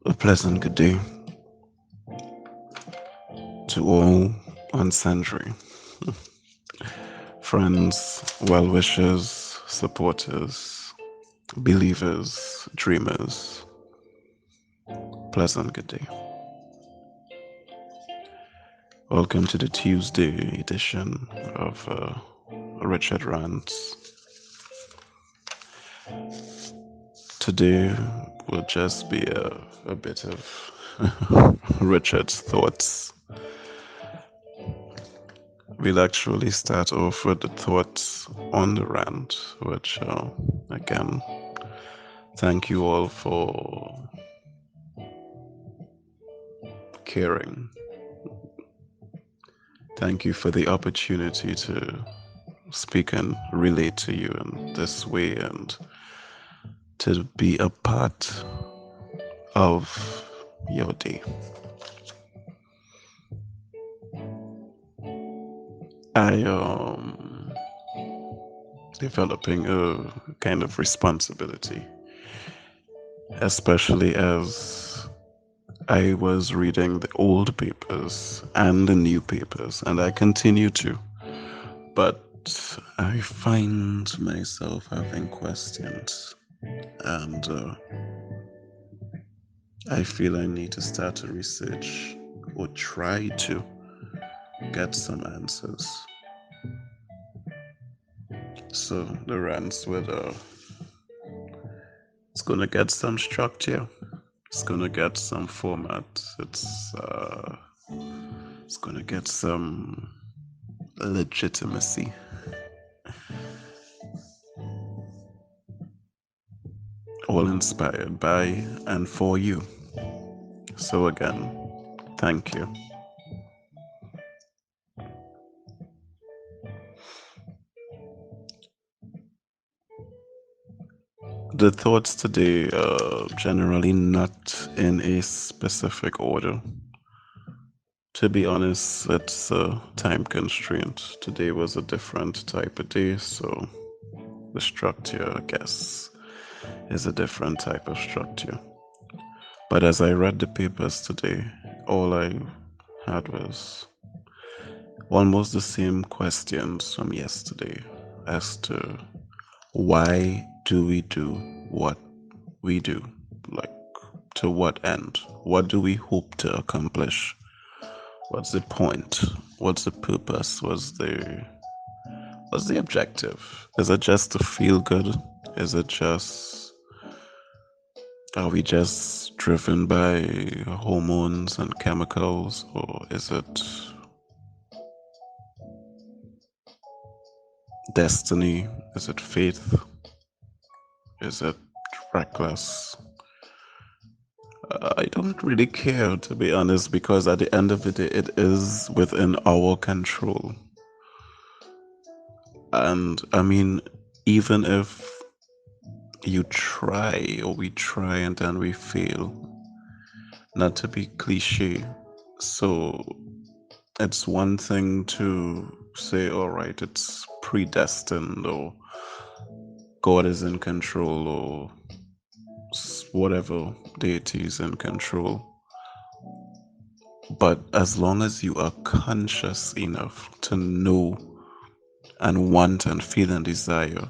A pleasant good day to all on Sandry. Friends, well wishers, supporters, believers, dreamers. Pleasant good day. Welcome to the Tuesday edition of Richard Rant's. Today will just be a bit of Richard's thoughts. We'll actually start off with the thoughts on the rant, which, again, thank you all for caring. Thank you for the opportunity to speak and relate to you in this way and to be a part of your day. I am developing a kind of responsibility, especially as I was reading the old papers and the new papers, and I continue to. But I find myself having questions, and I feel I need to start to research or try to get some answers. So the rants with it's gonna get some structure. It's gonna get some format. It's gonna get some legitimacy. All inspired by and for you. So again, thank you. The thoughts today are generally not in a specific order. To be honest, it's a time constraint. Today was a different type of day, so the structure, I guess, is a different type of structure. But as I read the papers today, all I had was almost the same questions from yesterday as to why do we do what we do? Like, to what end? What do we hope to accomplish? What's the point? What's the purpose? What's the objective? Is it just to feel good? Is it just are we just driven by hormones and chemicals, or is it destiny? Is it faith? Is it reckless? I don't really care, to be honest, because at the end of the day, it is within our control. And I mean, even if you try or we try and then we fail, not to be cliche. So it's one thing to say, all right, it's predestined or God is in control or whatever deity is in control. But as long as you are conscious enough to know and want and feel and desire,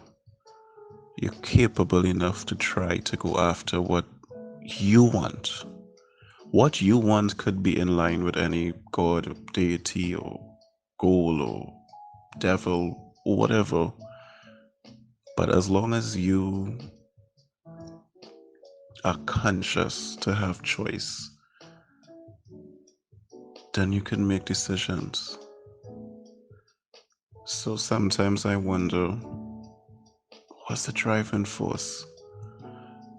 you're capable enough to try to go after what you want. What you want could be in line with any god or deity or goal or devil or whatever. But as long as you are conscious to have choice, then you can make decisions. So sometimes I wonder, what's the driving force?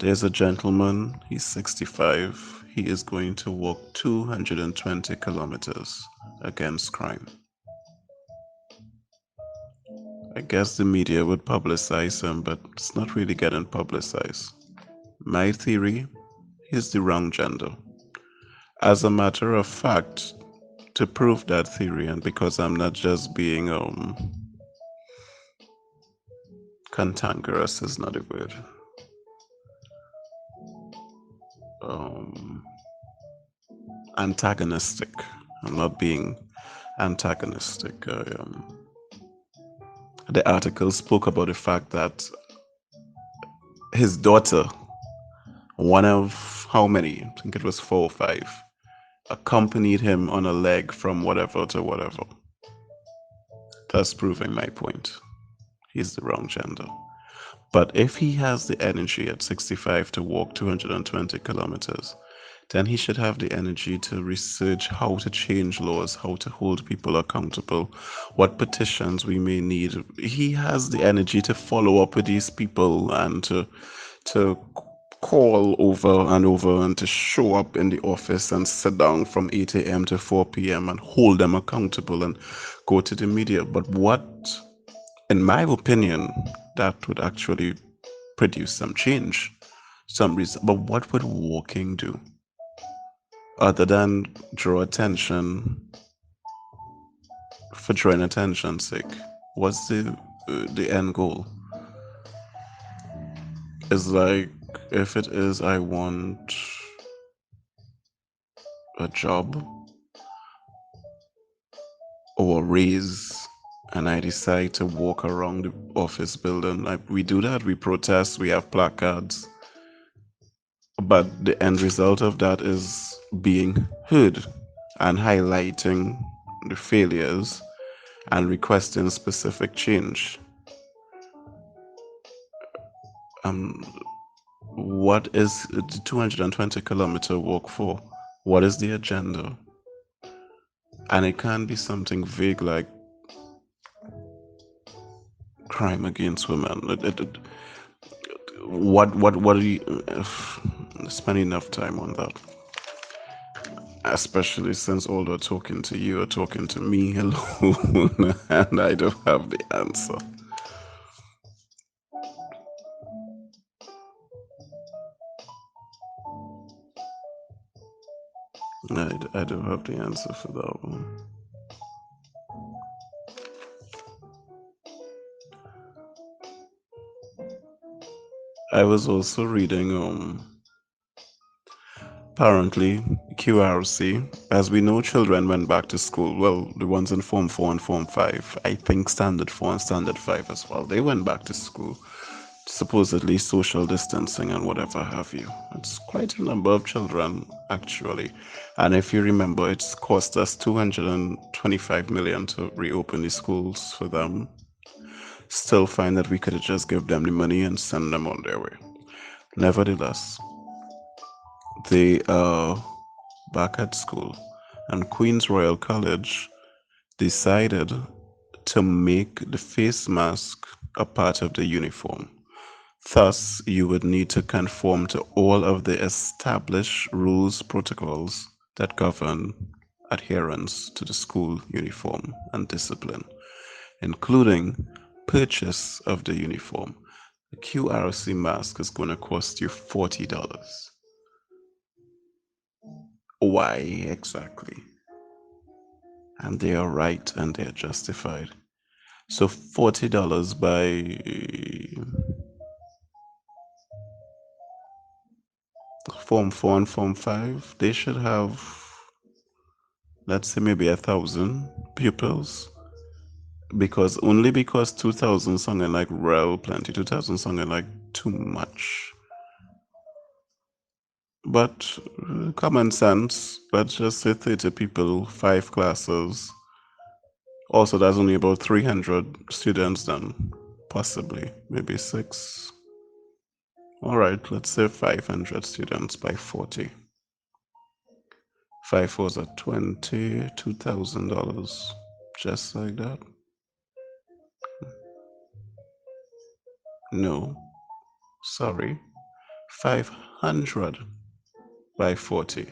There's a gentleman, he's 65, he is going to walk 220 kilometers against crime. I guess the media would publicize him, but it's not really getting publicized. My theory, he's the wrong gender. As a matter of fact, to prove that theory, and because I'm not just being cantankerous is not a word. um, antagonistic. I'm not being antagonistic. The article spoke about the fact that his daughter, one of how many? I think it was four or five, accompanied him on a leg from whatever to whatever. Thus proving my point. He's the wrong gender. But if he has the energy at 65 to walk 220 kilometers, then he should have the energy to research how to change laws, how to hold people accountable, what petitions we may need. He has the energy to follow up with these people and to call over and over and to show up in the office and sit down from 8 a.m. to 4 p.m. and hold them accountable and go to the media. But what, in my opinion, that would actually produce some change, some reason. But what would walking do other than draw attention for drawing attention's sake? What's the end goal? Is like, if it is I want a job or a raise and I decide to walk around the office building, like we do that, we protest, we have placards, but the end result of that is being heard and highlighting the failures and requesting specific change. Um, what is the 220-kilometer walk for? What is the agenda? And it can't be something vague like crime against women. What do you spend enough time on that? Especially since all they're talking to you are talking to me alone, and I don't have the answer. I don't have the answer for that one. I was also reading apparently QRC. As we know, children went back to school. Well, the ones in Form 4 and Form 5. I think Standard 4 and Standard 5 as well. They went back to school. Supposedly social distancing and whatever have you. It's quite a number of children, actually. And if you remember, it's cost us 225 million to reopen the schools for them. Still find that we could have just give them the money and send them on their way. Nevertheless, they are back at school, and Queen's Royal College decided to make the face mask a part of the uniform. Thus, you would need to conform to all of the established rules, protocols that govern adherence to the school uniform and discipline, including purchase of the uniform. The QRC mask is going to cost you $40. Why exactly? And they are right and they are justified. So $40 by Form 4 and Form 5, they should have, let's say, maybe 1,000 pupils. Because only because 2,000 sounded like real plenty, 2,000 sounded like too much. But common sense, let's just say 30 people, 5 classes. Also, that's only about 300 students then, possibly, maybe 6. All right, let's say 500 students by 40. 5 fours are $22,000, just like that. No, sorry, 500 by 40.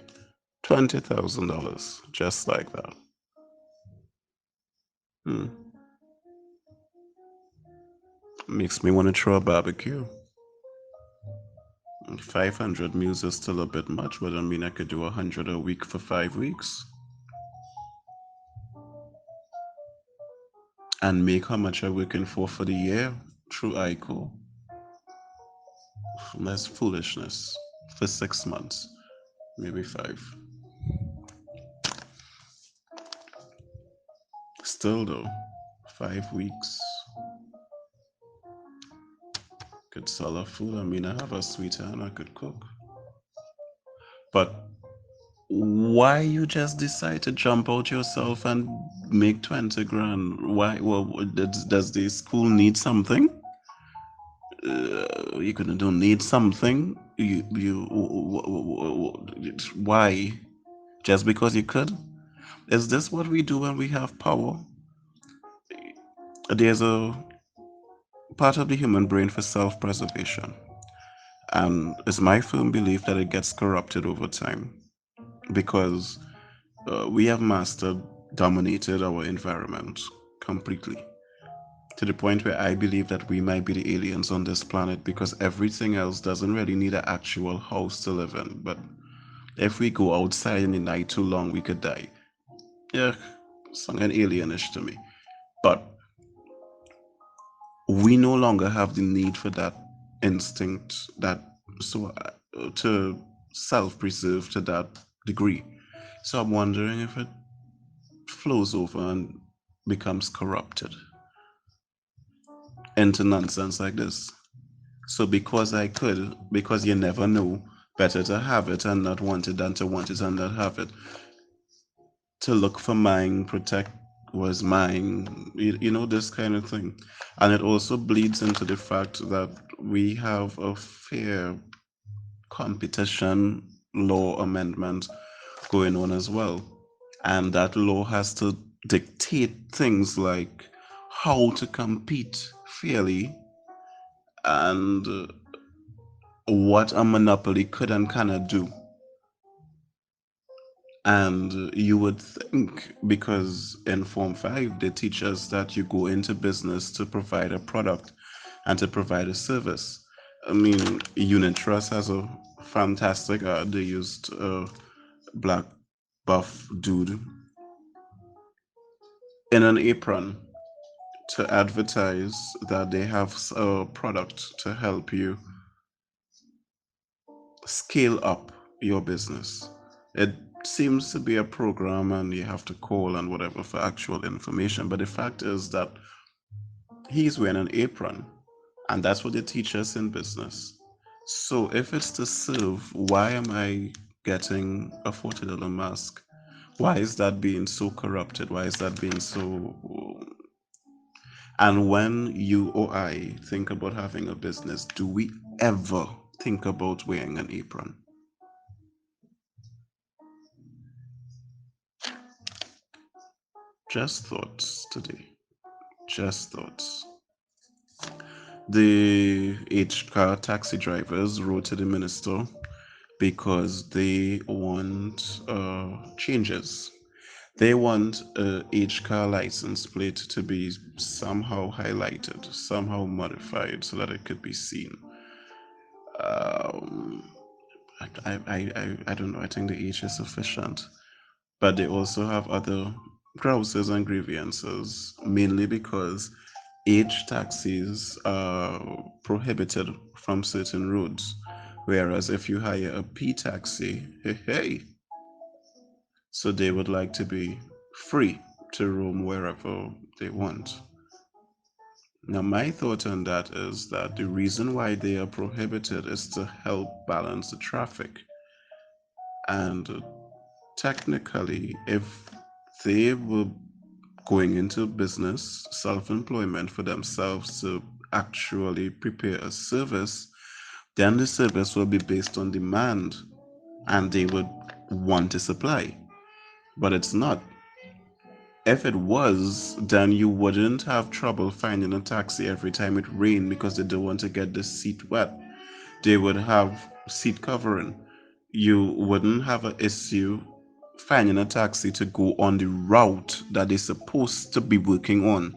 $20,000, just like that. Hmm. Makes me want to throw a barbecue. 500 meals is still a bit much, but I mean, I could do 100 a week for 5 weeks and make how much I'm working for the year through ICO. That's foolishness for 6 months. maybe 5. Still though, 5 weeks could sell a food. I mean, I have a sweeter and I could cook. But why you just decide to jump out yourself and make 20 grand? Why? Well, does the school need something? You couldn't don't need something. Why? Just because you could? Is this what we do when we have power? There's a part of the human brain for self-preservation, and it's my firm belief that it gets corrupted over time because we have mastered, dominated our environment completely to the point where I believe that we might be the aliens on this planet because everything else doesn't really need an actual house to live in. But if we go outside in the night too long, we could die. Yeah, something alienish to me. But we no longer have the need for that instinct, that so to self-preserve to that degree. So I'm wondering if it flows over and becomes corrupted into nonsense like this. So because I could, because you never know, better to have it and not want it than to want it and not have it. To look for mine, protect was mine, this kind of thing. And it also bleeds into the fact that we have a fair competition law amendment going on as well. And that law has to dictate things like how to compete fairly and what a monopoly could and cannot do. And you would think, because in Form 5, they teach us that you go into business to provide a product and to provide a service. I mean, Unit Trust has a fantastic, they used a black buff dude in an apron to advertise that they have a product to help you scale up your business. It seems to be a program and you have to call and whatever for actual information. But the fact is that he's wearing an apron and that's what they teach us in business. So if it's to serve, why am I getting a $40 mask? Why is that being so corrupted? Why is that being so. And when you or I think about having a business, do we ever think about wearing an apron? Just thoughts today. Just thoughts. The H-car taxi drivers wrote to the minister because they want changes. They want a H-car license plate to be somehow highlighted, somehow modified so that it could be seen. Um, I don't know. I think the H is sufficient. But they also have other grouses and grievances, mainly because age taxis are prohibited from certain roads. Whereas if you hire a P taxi, hey, hey, so they would like to be free to roam wherever they want. Now, my thought on that is that the reason why they are prohibited is to help balance the traffic. And technically, if they were going into business, self employment for themselves to actually prepare a service, then the service will be based on demand and they would want to supply. But it's not. If it was, then you wouldn't have trouble finding a taxi every time it rained because they don't want to get the seat wet. They would have seat covering. You wouldn't have an issue finding a taxi to go on the route that they're supposed to be working on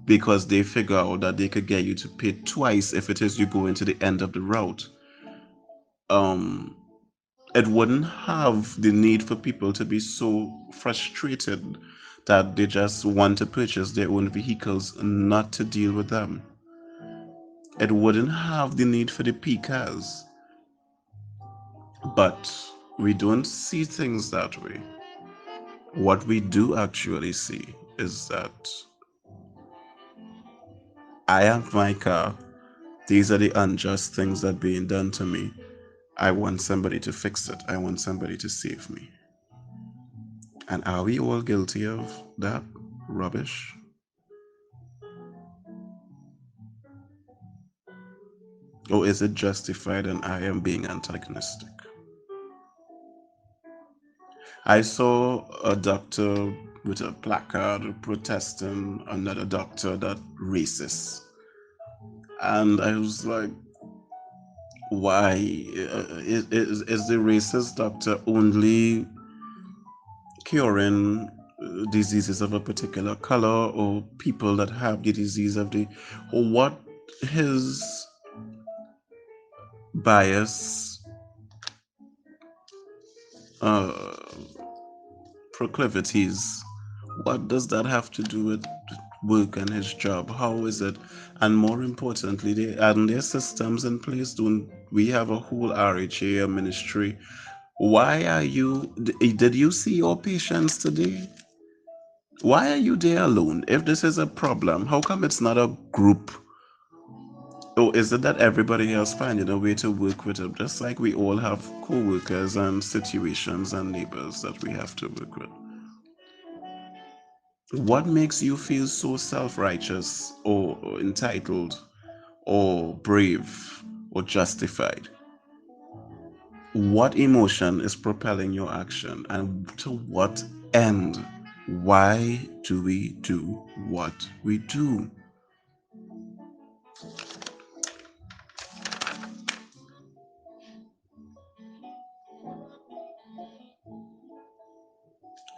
because they figure out that they could get you to pay twice if it is you go into the end of the route. Um, it wouldn't have the need for people to be so frustrated that they just want to purchase their own vehicles and not to deal with them. It wouldn't have the need for the PCAs. But We don't see things that way. What we do actually see is that I have my car. These are the unjust things that are being done to me. I want somebody to fix it. I want somebody to save me. And are we all guilty of that rubbish? Or is it justified and I am being antagonistic? I saw a doctor with a placard protesting another doctor that racist. And I was like, why? Is the racist doctor only curing diseases of a particular color or people that have the disease of the, or what his bias uh, proclivities, what does that have to do with work and his job? How is it? And more importantly, and their systems in place. Don't we have a whole RHA ministry? Why are you? Did you see your patients today? Why are you there alone? If this is a problem, how come it's not a group? Or is it that everybody else finding a way to work with it? Just like we all have co-workers and situations and neighbors that we have to work with. What makes you feel so self-righteous or entitled or brave or justified? What emotion is propelling your action and to what end? Why do we do what we do?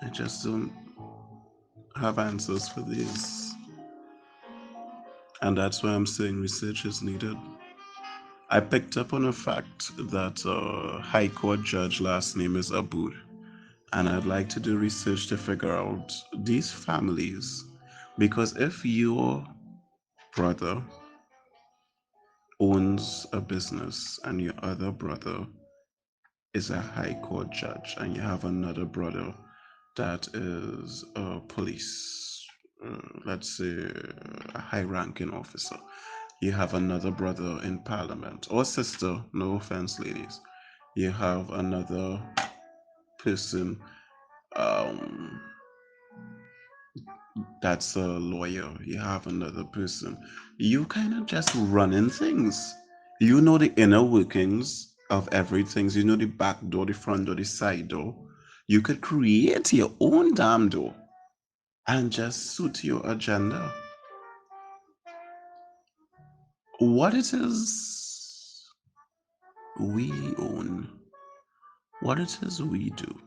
I just don't have answers for these. And that's why I'm saying research is needed. I picked up on a fact that High Court judge last name is Aboud. And I'd like to do research to figure out these families. Because if your brother owns a business and your other brother is a high court judge and you have another brother that is a police, let's say a high ranking officer, you have another brother in parliament or sister, no offense, ladies, you have another person um, that's a lawyer, you have another person, you kind of just running things. You know the inner workings of everything. You know the back door, the front door, the side door. You could create your own damn door and just suit your agenda. What it is we own, what it is we do,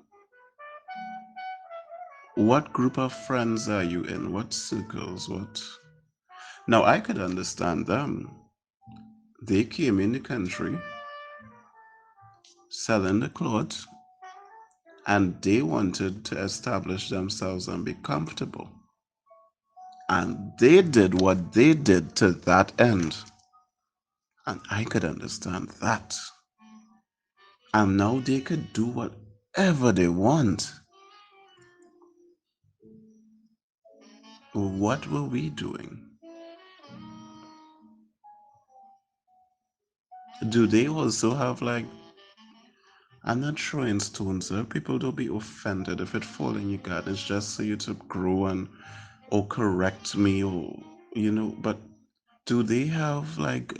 what group of friends are you in, what circles, what. Now I could understand them. They came in the country selling the clothes and they wanted to establish themselves and be comfortable. And they did what they did to that end. And I could understand that. And now they could do whatever they want. What were we doing? Do they also have like, I'm not throwing stones there. People don't be offended if it fall in your garden. It's just so you to grow and or correct me or but do they have like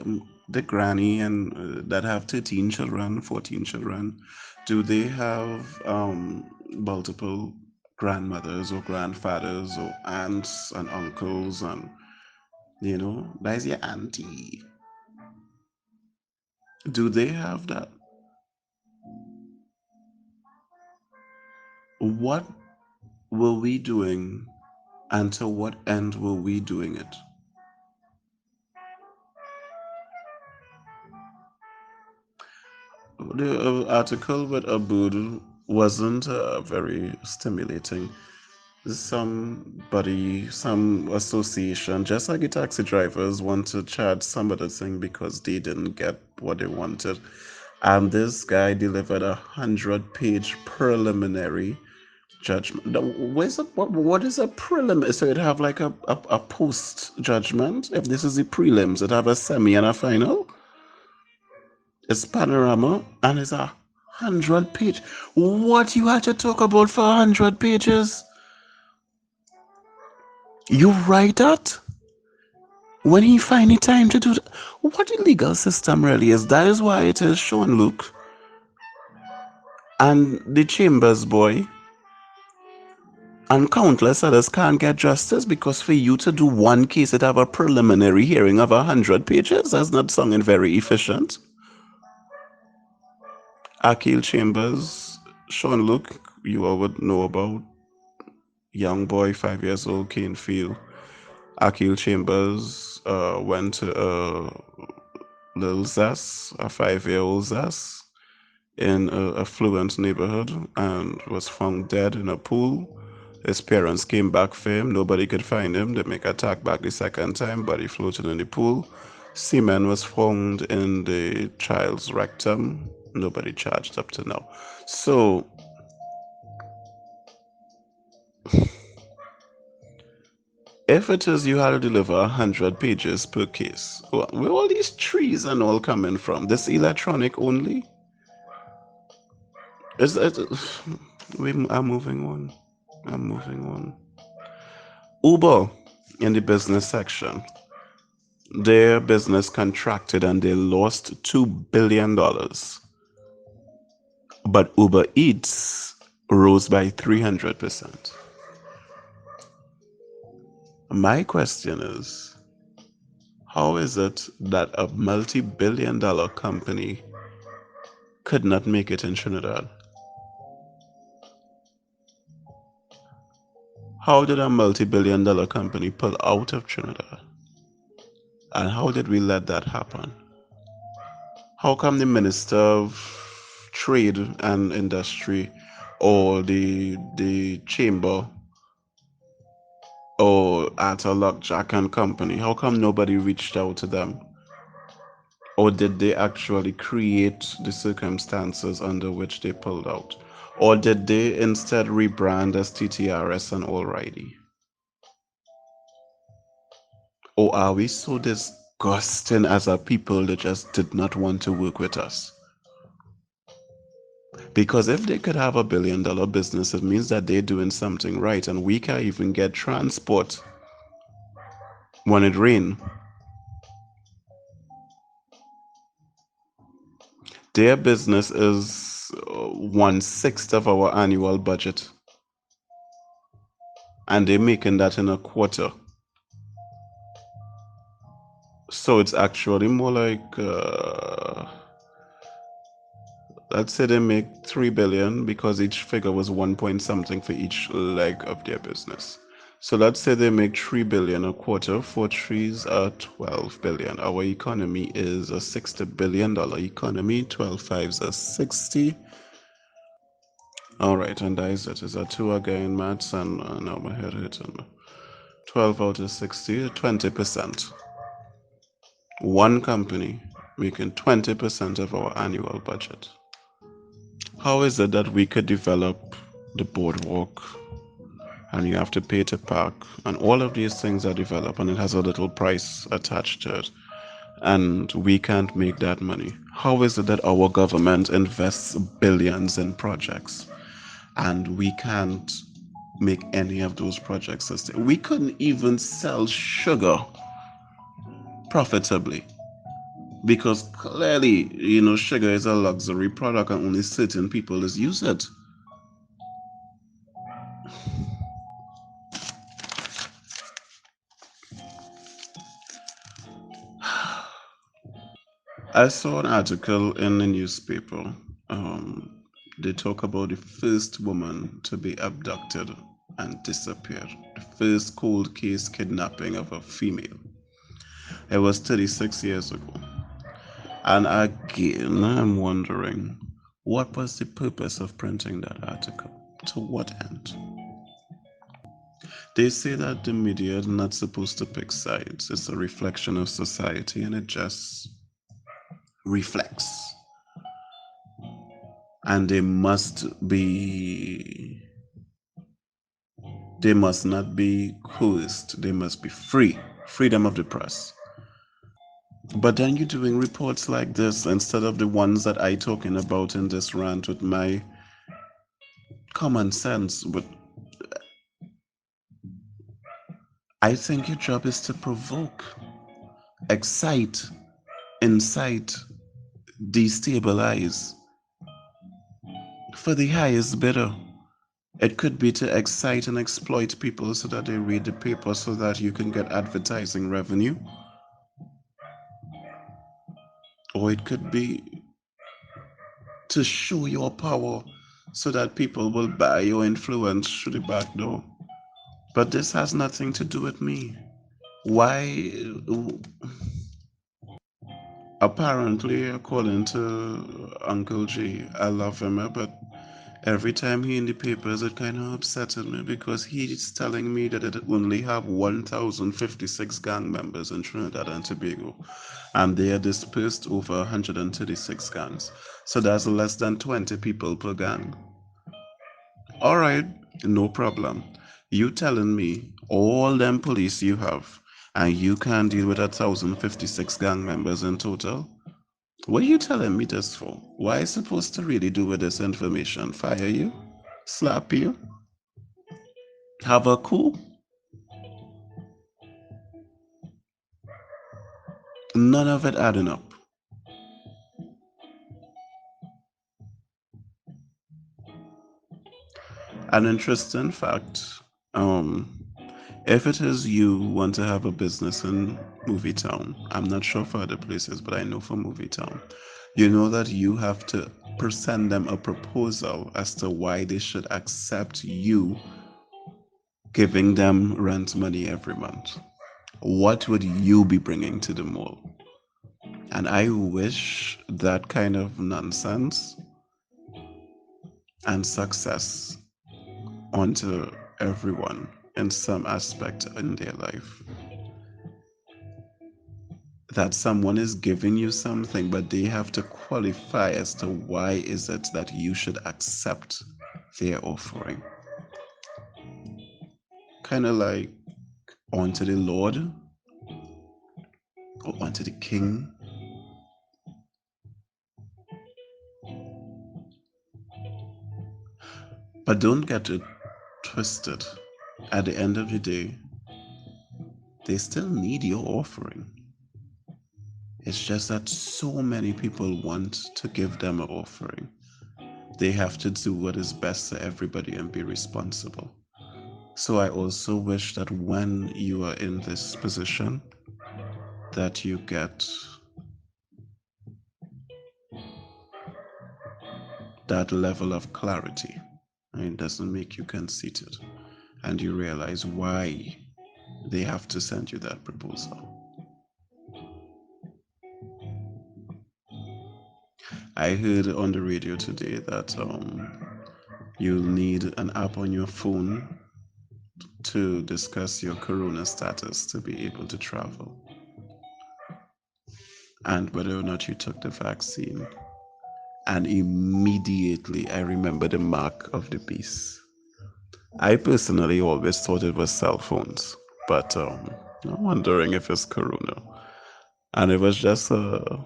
the granny and that have 13 children, 14 children? Do they have multiple grandmothers or grandfathers or aunts and uncles and there's your auntie? Do they have that? What were we doing and to what end were we doing it? The article with Abud wasn't very stimulating. Some association, just like the taxi drivers want to charge some other thing because they didn't get what they wanted. And this guy delivered 100-page preliminary judgment. What is a prelim? So it have like a post judgment. If this is the prelims, it have a semi and a final. It's panorama and it's 100 page. What you had to talk about for 100 pages? You write that when he find the time to do that. What the legal system really is. That is why it is Sean Luke and the Chambers boy and countless others can't get justice because for you to do one case, it have a preliminary hearing of 100 pages. That's not sounding very efficient. Akil Chambers, Sean Luke, you all would know about. Young boy, 5 years old, Canefield. Akil Chambers went to Lil Zas, a 5-year-old Zas, in a affluent neighborhood and was found dead in a pool. His parents came back for him. Nobody could find him. They make attack back the second time, body floated in the pool. Semen was found in the child's rectum. Nobody charged up to now. So, if it is you had to deliver 100 pages per case, where all these trees and all coming from? This electronic only? Is it? I'm moving on. I'm moving on. Uber in the business section. Their business contracted and they lost $2 billion. But Uber Eats rose by 300%. My question is, how is it that a multi-billion-dollar company could not make it in Trinidad? How did a multi-billion-dollar company pull out of Trinidad? And how did we let that happen? How come the Minister of Trade and Industry or the Chamber or Atalock Jack and Company, how come nobody reached out to them? Or did they actually create the circumstances under which they pulled out? Or did they instead rebrand as TTRS and Alrighty? Or are we so disgusting as a people that just did not want to work with us? Because if they could have $1 billion business, it means that they're doing something right, and we can't even get transport when it rains. Their business is 1/6 of our annual budget, and they're making that in a quarter. So it's actually more like, let's say they make 3 billion because each figure was 1 point something for each leg of their business. So let's say they make 3 billion a quarter. 4 threes are 12 billion. Our economy is a $60 billion economy. 12 fives are 60. All right, and that is it. Is that two again, maths, and now my head hitting me. 12 out of 60, 20%. One company making 20% of our annual budget. How is it that we could develop the boardwalk and you have to pay to park and all of these things are developed and it has a little price attached to it and we can't make that money? How is it that our government invests billions in projects and we can't make any of those projects sustain? We couldn't even sell sugar profitably because clearly, sugar is a luxury product and only certain people is use it. I saw an article in the newspaper. They talk about the first woman to be abducted and disappeared. The first cold case kidnapping of a female. It was 36 years ago. And again, I'm wondering, what was the purpose of printing that article? To what end? They say that the media is not supposed to pick sides. It's a reflection of society and it just reflects. and they must not be coerced. They must be free. Freedom of the press. But then you're doing reports like this instead of the ones that I talking about in this rant with my common sense. But I think your job is to provoke, excite, incite, destabilize for the highest bidder. It could be to excite and exploit people so that they read the paper so that you can get advertising revenue. Or it could be to show your power so that people will buy your influence through the back door. But this has nothing to do with me. Why? Apparently, according to Uncle G, I love him, but every time he in the papers, it kind of upsets me because he's telling me that it only have 1,056 gang members in Trinidad and Tobago, and they are dispersed over 136 gangs. So that's less than 20 people per gang. All right, no problem. You telling me all them police you have, and you can't deal with 1,056 gang members in total? What are you telling me this for? Why are you supposed to really do with this information? Fire you? Slap you? Have a coup? None of it adding up. An interesting fact, um, if it is you want to have a business in Movie Town, I'm not sure for other places, but I know for Movie Town, you know that you have to present them a proposal as to why they should accept you giving them rent money every month. What would you be bringing to the mall? And I wish that kind of nonsense and success onto everyone in some aspect in their life. That someone is giving you something, but they have to qualify as to why is it that you should accept their offering. Kind of like onto the Lord or onto the King. But don't get it twisted. At the end of the day, they still need your offering. It's just that so many people want to give them an offering. They have to do what is best for everybody and be responsible. So I also wish that when you are in this position, that you get that level of clarity. And it doesn't make you conceited. And you realize why they have to send you that proposal. I heard on the radio today that you'll need an app on your phone to discuss your corona status to be able to travel and whether or not you took the vaccine. And immediately I remember the mark of the beast. I personally always thought it was cell phones, but I'm wondering if it's corona. And it was just a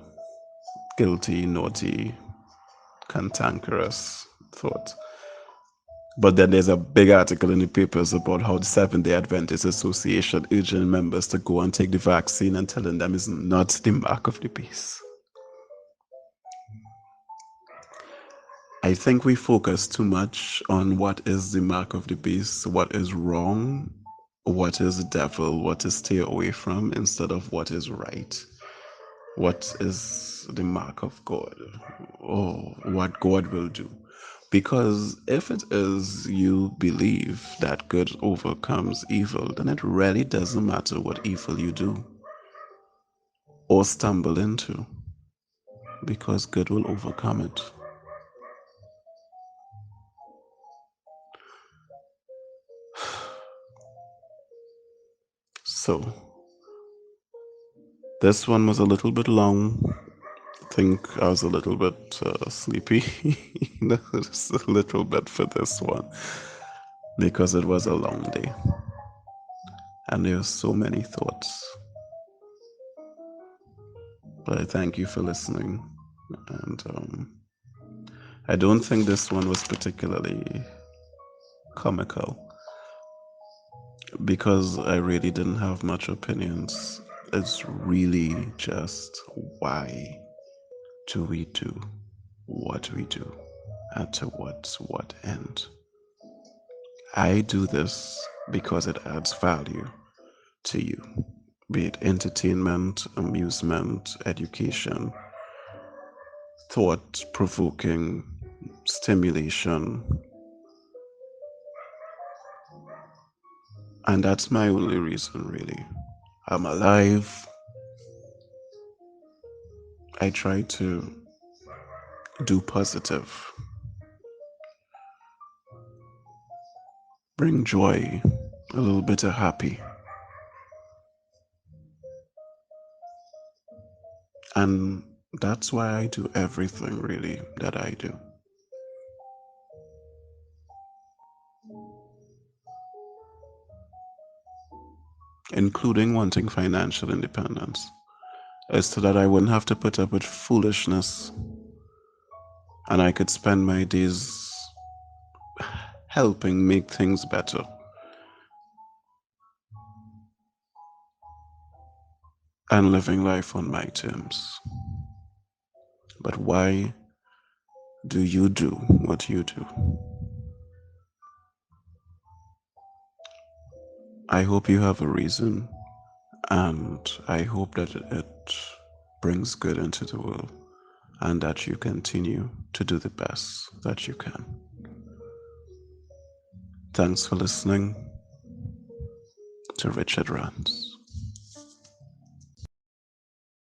guilty, naughty, cantankerous thought. But then there's a big article in the papers about how the Seventh-day Adventist Association urging members to go and take the vaccine and telling them it's not the mark of the beast. I think we focus too much on what is the mark of the beast, what is wrong, what is the devil, what to stay away from, instead of what is right. What is the mark of God, or what God will do. Because if it is you believe that good overcomes evil, then it really doesn't matter what evil you do or stumble into, because good will overcome it. So, this one was a little bit long, think I was a little bit sleepy, just a little bit for this one, because it was a long day and there were so many thoughts. But I thank you for listening. And I don't think this one was particularly comical because I really didn't have much opinions. It's really just why do we do what we do and to what end? I do this because it adds value to you, be it entertainment, amusement, education, thought provoking, stimulation, and that's my only reason, really. I'm alive. I try to do positive, bring joy, a little bit of happy, and that's why I do everything really that I do, including wanting financial independence, is so that I wouldn't have to put up with foolishness and I could spend my days helping make things better and living life on my terms. But why do you do what you do? I hope you have a reason, and I hope that it brings good into the world and that you continue to do the best that you can. Thanks for listening to Richard Rants.